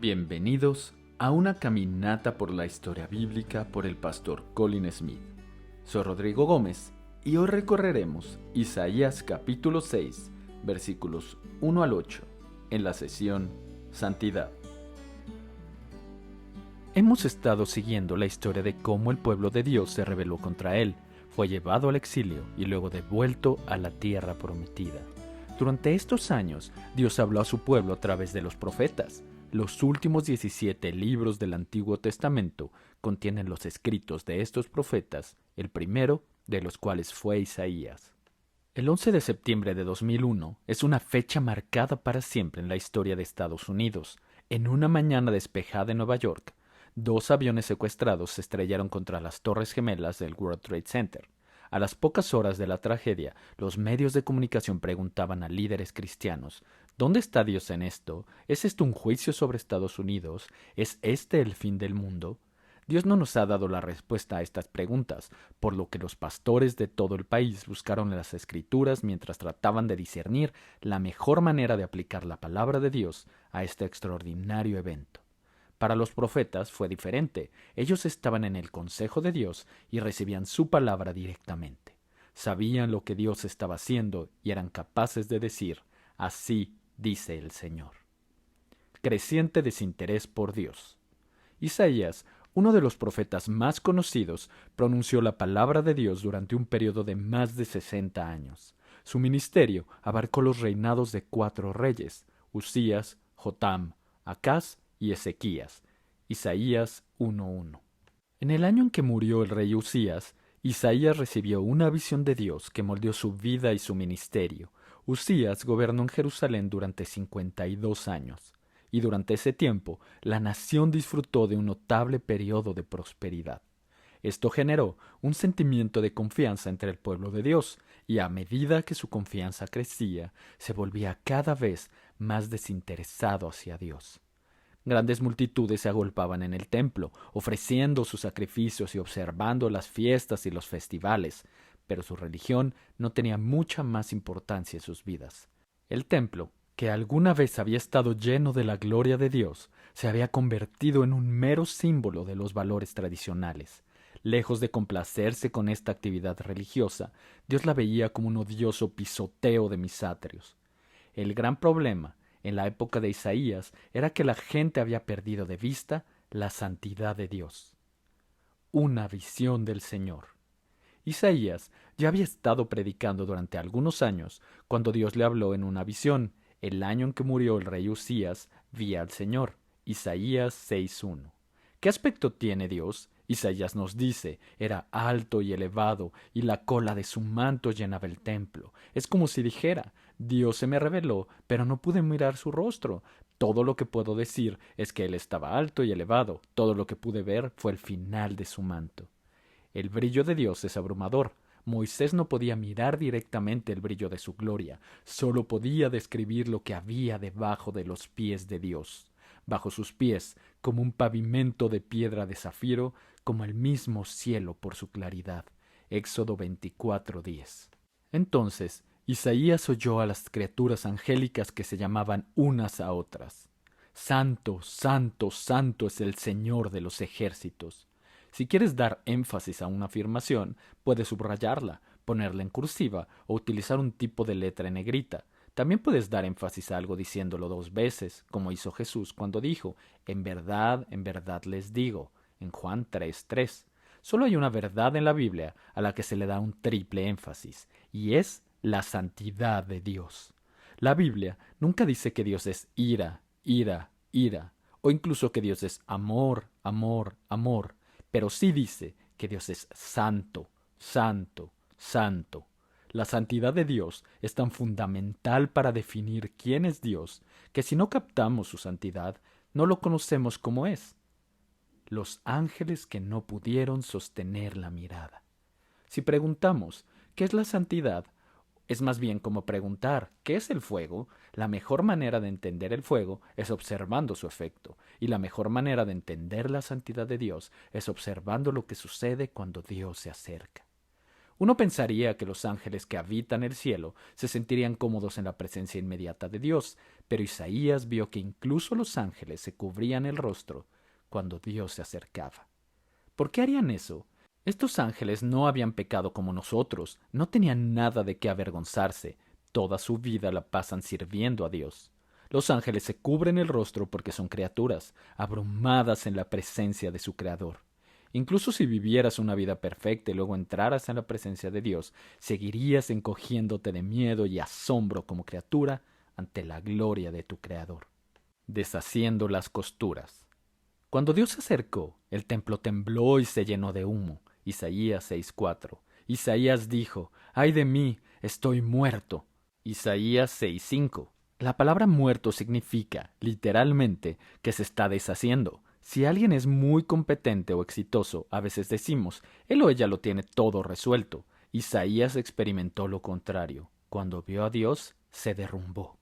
Bienvenidos a una caminata por la historia bíblica por el pastor Colin Smith. Soy Rodrigo Gómez y hoy recorreremos Isaías capítulo 6, versículos 1 al 8, en la sesión Santidad. Hemos estado siguiendo la historia de cómo el pueblo de Dios se rebeló contra él, fue llevado al exilio y luego devuelto a la tierra prometida. Durante estos años, Dios habló a su pueblo a través de los profetas. Los últimos 17 libros del Antiguo Testamento contienen los escritos de estos profetas, el primero de los cuales fue Isaías. El 11 de septiembre de 2001 es una fecha marcada para siempre en la historia de Estados Unidos. En una mañana despejada en Nueva York, 2 aviones secuestrados se estrellaron contra las Torres Gemelas del World Trade Center. A las pocas horas de la tragedia, los medios de comunicación preguntaban a líderes cristianos: ¿dónde está Dios en esto? ¿Es esto un juicio sobre Estados Unidos? ¿Es este el fin del mundo? Dios no nos ha dado la respuesta a estas preguntas, por lo que los pastores de todo el país buscaron en las Escrituras mientras trataban de discernir la mejor manera de aplicar la palabra de Dios a este extraordinario evento. Para los profetas fue diferente. Ellos estaban en el consejo de Dios y recibían su palabra directamente. Sabían lo que Dios estaba haciendo y eran capaces de decir: así dice el Señor. Creciente desinterés por Dios. Isaías, uno de los profetas más conocidos, pronunció la palabra de Dios durante un periodo de más de 60 años. Su ministerio abarcó los reinados de 4 reyes: Usías, Jotam, Acaz y Ezequías. Isaías 1:1. En el año en que murió el rey Usías, Isaías recibió una visión de Dios que moldeó su vida y su ministerio. Usías gobernó en Jerusalén durante 52 años, y durante ese tiempo la nación disfrutó de un notable periodo de prosperidad. Esto generó un sentimiento de confianza entre el pueblo de Dios, y a medida que su confianza crecía, se volvía cada vez más desinteresado hacia Dios. Grandes multitudes se agolpaban en el templo, ofreciendo sus sacrificios y observando las fiestas y los festivales, pero su religión no tenía mucha más importancia en sus vidas. El templo, que alguna vez había estado lleno de la gloria de Dios, se había convertido en un mero símbolo de los valores tradicionales. Lejos de complacerse con esta actividad religiosa, Dios la veía como un odioso pisoteo de mis atrios. El gran problema en la época de Isaías era que la gente había perdido de vista la santidad de Dios. Una visión del Señor. Isaías ya había estado predicando durante algunos años cuando Dios le habló en una visión. El año en que murió el rey Usías, vi al Señor. Isaías 6:1. ¿Qué aspecto tiene Dios? Isaías nos dice: era alto y elevado, y la cola de su manto llenaba el templo. Es como si dijera: Dios se me reveló, pero no pude mirar su rostro. Todo lo que puedo decir es que él estaba alto y elevado. Todo lo que pude ver fue el final de su manto. El brillo de Dios es abrumador. Moisés no podía mirar directamente el brillo de su gloria, solo podía describir lo que había debajo de los pies de Dios. Bajo sus pies, como un pavimento de piedra de zafiro, como el mismo cielo por su claridad. Éxodo 24:10. Entonces Isaías oyó a las criaturas angélicas que se llamaban unas a otras: Santo, santo, santo es el Señor de los ejércitos. Si quieres dar énfasis a una afirmación, puedes subrayarla, ponerla en cursiva o utilizar un tipo de letra en negrita. También puedes dar énfasis a algo diciéndolo 2 veces, como hizo Jesús cuando dijo: en verdad les digo, en Juan 3:3. Solo hay una verdad en la Biblia a la que se le da un triple énfasis, y es la santidad de Dios. La Biblia nunca dice que Dios es ira, ira, ira, o incluso que Dios es amor, amor, amor, pero sí dice que Dios es santo, santo, santo. La santidad de Dios es tan fundamental para definir quién es Dios, que si no captamos su santidad, no lo conocemos como es. Los ángeles que no pudieron sostener la mirada. Si preguntamos ¿qué es la santidad?, es más bien como preguntar ¿qué es el fuego? La mejor manera de entender el fuego es observando su efecto, y la mejor manera de entender la santidad de Dios es observando lo que sucede cuando Dios se acerca. Uno pensaría que los ángeles que habitan el cielo se sentirían cómodos en la presencia inmediata de Dios, pero Isaías vio que incluso los ángeles se cubrían el rostro cuando Dios se acercaba. ¿Por qué harían eso? Estos ángeles no habían pecado como nosotros, no tenían nada de qué avergonzarse, toda su vida la pasan sirviendo a Dios. Los ángeles se cubren el rostro porque son criaturas, abrumadas en la presencia de su Creador. Incluso si vivieras una vida perfecta y luego entraras en la presencia de Dios, seguirías encogiéndote de miedo y asombro como criatura ante la gloria de tu Creador. Deshaciendo las costuras. Cuando Dios se acercó, el templo tembló y se llenó de humo. Isaías 6:4. Isaías dijo: «¡Ay de mí! Estoy muerto». Isaías 6:5. La palabra muerto significa, literalmente, que se está deshaciendo. Si alguien es muy competente o exitoso, a veces decimos, él o ella lo tiene todo resuelto. Isaías experimentó lo contrario. Cuando vio a Dios, se derrumbó.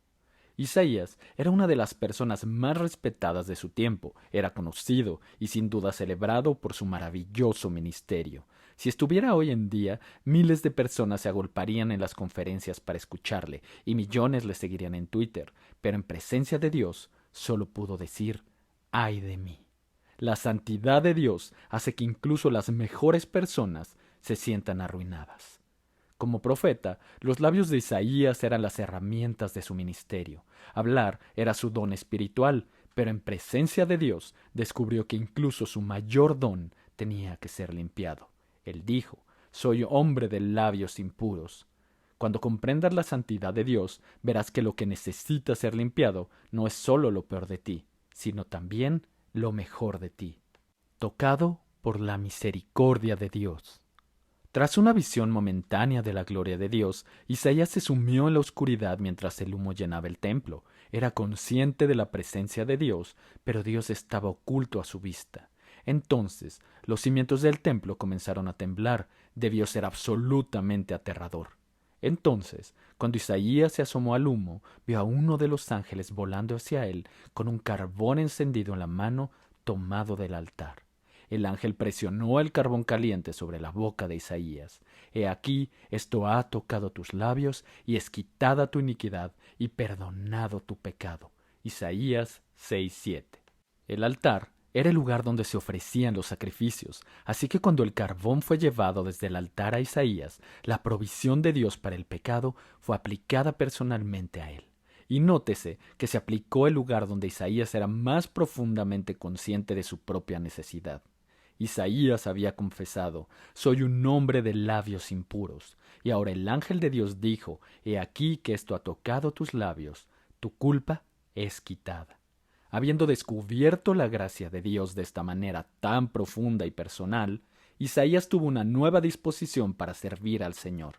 Isaías era una de las personas más respetadas de su tiempo, era conocido y sin duda celebrado por su maravilloso ministerio. Si estuviera hoy en día, miles de personas se agolparían en las conferencias para escucharle y millones le seguirían en Twitter, pero en presencia de Dios solo pudo decir: «¡Ay de mí!». La santidad de Dios hace que incluso las mejores personas se sientan arruinadas. Como profeta, los labios de Isaías eran las herramientas de su ministerio. Hablar era su don espiritual, pero en presencia de Dios descubrió que incluso su mayor don tenía que ser limpiado. Él dijo: «Soy hombre de labios impuros». Cuando comprendas la santidad de Dios, verás que lo que necesita ser limpiado no es solo lo peor de ti, sino también lo mejor de ti. Tocado por la misericordia de Dios. Tras una visión momentánea de la gloria de Dios, Isaías se sumió en la oscuridad mientras el humo llenaba el templo. Era consciente de la presencia de Dios, pero Dios estaba oculto a su vista. Entonces, los cimientos del templo comenzaron a temblar. Debió ser absolutamente aterrador. Entonces, cuando Isaías se asomó al humo, vio a uno de los ángeles volando hacia él con un carbón encendido en la mano tomado del altar. El ángel presionó el carbón caliente sobre la boca de Isaías. «He aquí, esto ha tocado tus labios, y es quitada tu iniquidad, y perdonado tu pecado». Isaías 6:7. El altar era el lugar donde se ofrecían los sacrificios, así que cuando el carbón fue llevado desde el altar a Isaías, la provisión de Dios para el pecado fue aplicada personalmente a él. Y nótese que se aplicó el lugar donde Isaías era más profundamente consciente de su propia necesidad. Isaías había confesado: «Soy un hombre de labios impuros». Y ahora el ángel de Dios dijo: «He aquí que esto ha tocado tus labios, tu culpa es quitada». Habiendo descubierto la gracia de Dios de esta manera tan profunda y personal, Isaías tuvo una nueva disposición para servir al Señor.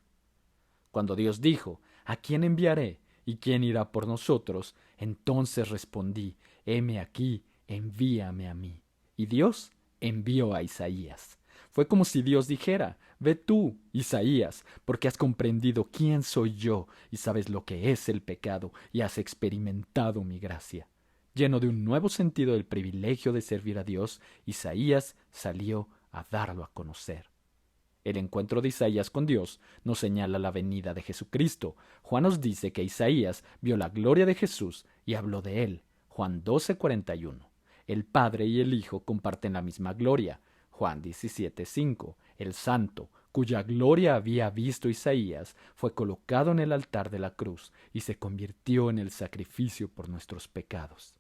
Cuando Dios dijo: «¿A quién enviaré? ¿Y quién irá por nosotros?», entonces respondí: «Heme aquí, envíame a mí». Y Dios envió a Isaías. Fue como si Dios dijera: «Ve tú, Isaías, porque has comprendido quién soy yo y sabes lo que es el pecado y has experimentado mi gracia». Lleno de un nuevo sentido del privilegio de servir a Dios, Isaías salió a darlo a conocer. El encuentro de Isaías con Dios nos señala la venida de Jesucristo. Juan nos dice que Isaías vio la gloria de Jesús y habló de él. Juan 12:41. El Padre y el Hijo comparten la misma gloria. Juan 17:5. El Santo, cuya gloria había visto Isaías, fue colocado en el altar de la cruz y se convirtió en el sacrificio por nuestros pecados.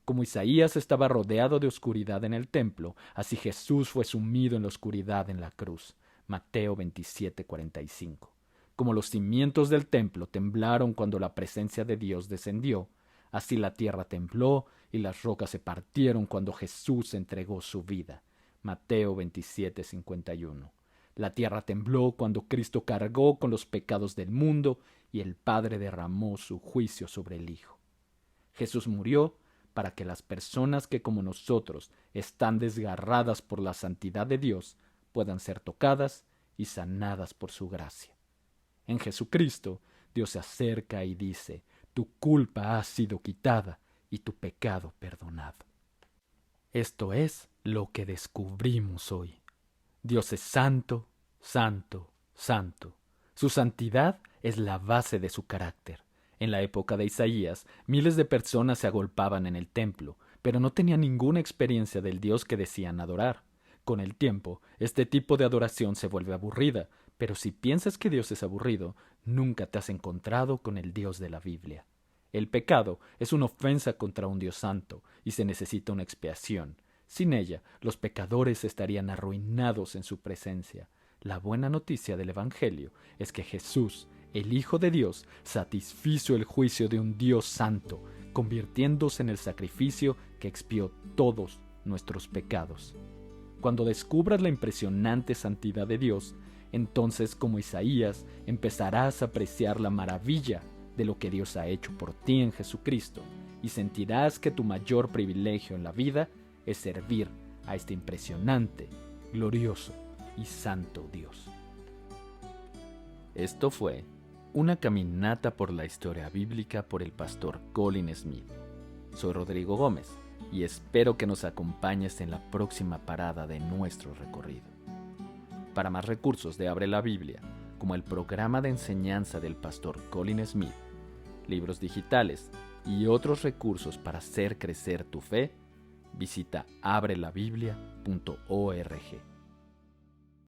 Como Isaías estaba rodeado de oscuridad en el templo, así Jesús fue sumido en la oscuridad en la cruz. Mateo 27:45. Como los cimientos del templo temblaron cuando la presencia de Dios descendió, así la tierra tembló y las rocas se partieron cuando Jesús entregó su vida. Mateo 27:51. La tierra tembló cuando Cristo cargó con los pecados del mundo y el Padre derramó su juicio sobre el Hijo. Jesús murió para que las personas que como nosotros están desgarradas por la santidad de Dios puedan ser tocadas y sanadas por su gracia. En Jesucristo, Dios se acerca y dice: «Tu culpa ha sido quitada y tu pecado perdonado». Esto es lo que descubrimos hoy. Dios es santo, santo, santo. Su santidad es la base de su carácter. En la época de Isaías, miles de personas se agolpaban en el templo, pero no tenían ninguna experiencia del Dios que decían adorar. Con el tiempo, este tipo de adoración se vuelve aburrida, pero si piensas que Dios es aburrido, nunca te has encontrado con el Dios de la Biblia. El pecado es una ofensa contra un Dios santo y se necesita una expiación. Sin ella, los pecadores estarían arruinados en su presencia. La buena noticia del Evangelio es que Jesús, el Hijo de Dios, satisfizo el juicio de un Dios santo, convirtiéndose en el sacrificio que expió todos nuestros pecados. Cuando descubras la impresionante santidad de Dios, entonces, como Isaías, empezarás a apreciar la maravilla de lo que Dios ha hecho por ti en Jesucristo y sentirás que tu mayor privilegio en la vida es servir a este impresionante, glorioso y santo Dios. Esto fue una caminata por la historia bíblica por el pastor Colin Smith. Soy Rodrigo Gómez y espero que nos acompañes en la próxima parada de nuestro recorrido. Para más recursos de Abre la Biblia, como el programa de enseñanza del pastor Colin Smith, libros digitales y otros recursos para hacer crecer tu fe, visita abrelabiblia.org.